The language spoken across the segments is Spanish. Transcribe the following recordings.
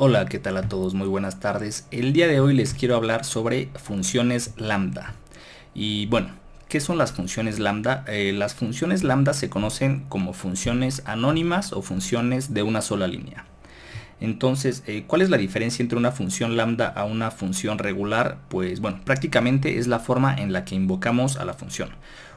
Hola, ¿qué tal a todos? Muy buenas tardes. El día de hoy les quiero hablar sobre funciones lambda. Y bueno, ¿qué son las funciones lambda? Las funciones lambda se conocen como funciones anónimas o funciones de una sola línea. Entonces, ¿cuál es la diferencia entre una función lambda a una función regular? Pues bueno, prácticamente es la forma en la que invocamos a la función.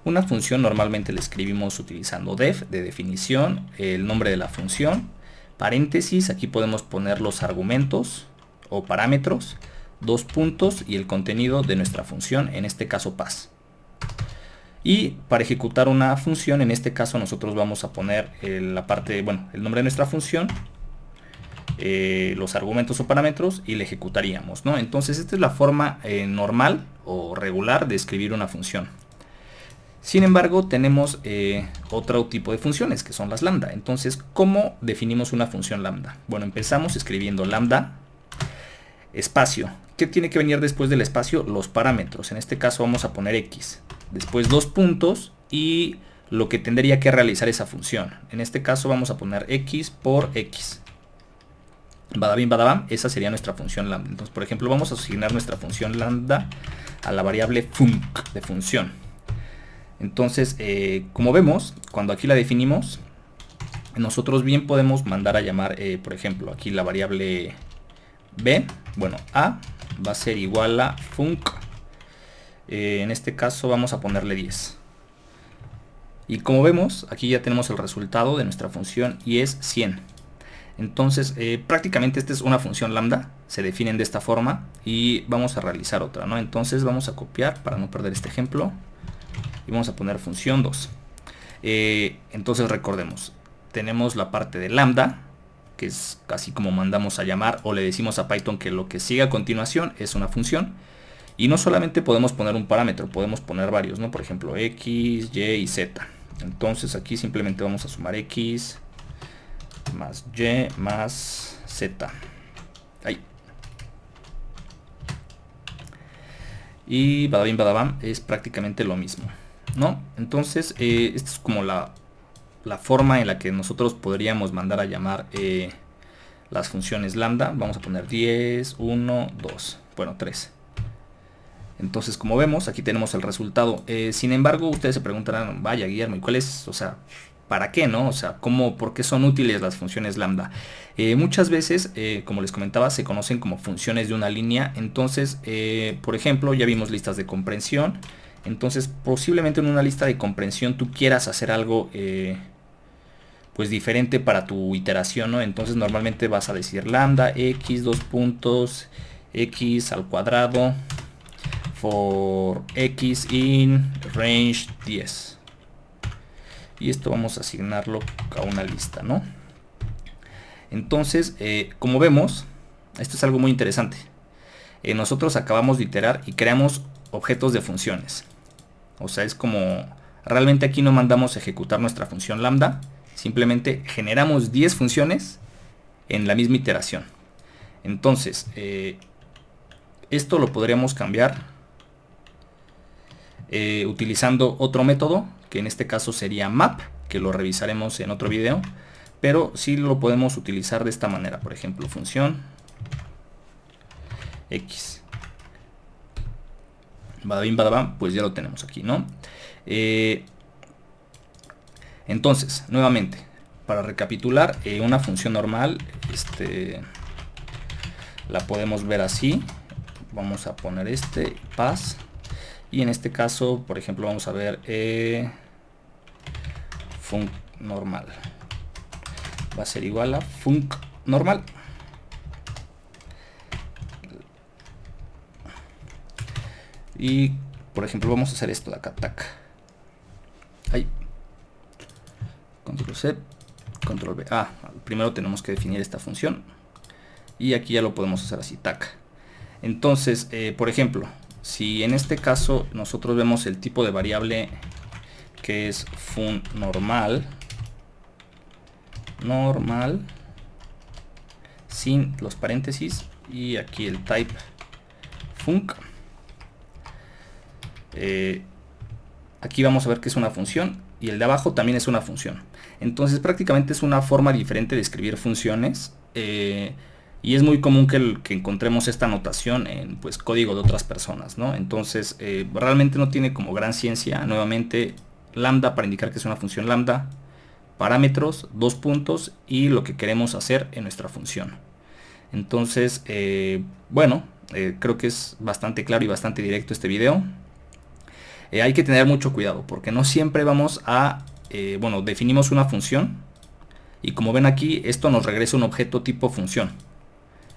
Una función normalmente la escribimos utilizando def, de definición, el nombre de la función, paréntesis, aquí podemos poner los argumentos o parámetros, dos puntos y el contenido de nuestra función, en este caso pass. Y para ejecutar una función, en este caso nosotros vamos a poner la parte, bueno, el nombre de nuestra función, los argumentos o parámetros y le ejecutaríamos, ¿no? Entonces esta es la forma normal o regular de escribir una función. Sin embargo, tenemos otro tipo de funciones que son las lambda. Entonces, ¿cómo definimos una función lambda? Bueno, empezamos escribiendo lambda, espacio. ¿Qué tiene que venir después del espacio? Los parámetros. En este caso vamos a poner x. Después dos puntos y lo que tendría que realizar esa función. En este caso vamos a poner x por x. Badabim, badabam, esa sería nuestra función lambda. Entonces, por ejemplo, vamos a asignar nuestra función lambda a la variable func de función. Entonces, como vemos, cuando aquí la definimos, nosotros bien podemos mandar a llamar, por ejemplo, aquí la variable b, bueno, a va a ser igual a func. En este caso vamos a ponerle 10. Y como vemos, aquí ya tenemos el resultado de nuestra función y es 100. Entonces, prácticamente esta es una función lambda, se definen de esta forma y vamos a realizar otra, ¿no? Entonces vamos a copiar para no perder este ejemplo y vamos a poner función 2. Entonces recordemos, tenemos la parte de lambda, que es casi como mandamos a llamar o le decimos a Python que lo que sigue a continuación es una función. Y no solamente podemos poner un parámetro, podemos poner varios, ¿no? Por ejemplo, x, y y z. Entonces aquí simplemente vamos a sumar x más y más z. Ahí. Y badabim badabam es prácticamente lo mismo, ¿no? Entonces, esta es como la forma en la que nosotros podríamos mandar a llamar las funciones lambda. Vamos a poner 10, 1, 2, bueno, 3. Entonces, como vemos, aquí tenemos el resultado. Sin embargo, ustedes se preguntarán, vaya, Guillermo, ¿y cuál es, o sea, para qué, no? O sea, ¿por qué son útiles las funciones lambda? Muchas veces, como les comentaba, se conocen como funciones de una línea. Entonces, por ejemplo, ya vimos listas de comprensión. Entonces, posiblemente en una lista de comprensión tú quieras hacer algo pues diferente para tu iteración, ¿no? Entonces normalmente vas a decir lambda x dos puntos x al cuadrado for x in range 10. Y esto vamos a asignarlo a una lista, ¿no? Entonces, como vemos, esto es algo muy interesante. Nosotros acabamos de iterar y creamos objetos de funciones. O sea, es como realmente aquí no mandamos a ejecutar nuestra función lambda, simplemente generamos 10 funciones en la misma iteración. Entonces, esto lo podríamos cambiar utilizando otro método, que en este caso sería map, que lo revisaremos en otro video, pero sí lo podemos utilizar de esta manera. Por ejemplo, función x. Badabim, badabam, pues ya lo tenemos aquí, ¿no? Entonces, nuevamente, para recapitular, una función normal, la podemos ver así. Vamos a poner pass. Y en este caso, por ejemplo, vamos a ver func normal. Va a ser igual a func normal. Y, por ejemplo, vamos a hacer esto de acá, tac. Ahí. Control C, Control V. Primero tenemos que definir esta función. Y aquí ya lo podemos hacer así, tac. Entonces, por ejemplo, si en este caso nosotros vemos el tipo de variable que es fun normal, sin los paréntesis, y aquí el type func, aquí vamos a ver que es una función y el de abajo también es una función. Entonces prácticamente es una forma diferente de escribir funciones. Y es muy común que encontremos esta notación en pues código de otras personas, ¿no? Entonces realmente no tiene como gran ciencia. Nuevamente, lambda para indicar que es una función lambda, parámetros, 2 puntos y lo que queremos hacer en nuestra función. Entonces, bueno, creo que es bastante claro y bastante directo este video. Hay que tener mucho cuidado porque no siempre vamos a, bueno, definimos una función y como ven aquí, esto nos regresa un objeto tipo función.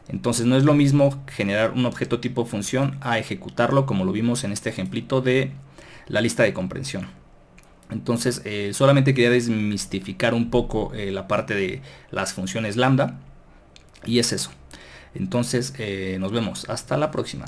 Entonces no es lo mismo generar un objeto tipo función a ejecutarlo como lo vimos en este ejemplito de la lista de comprensión. Entonces solamente quería desmistificar un poco la parte de las funciones lambda y es eso. Entonces nos vemos hasta la próxima.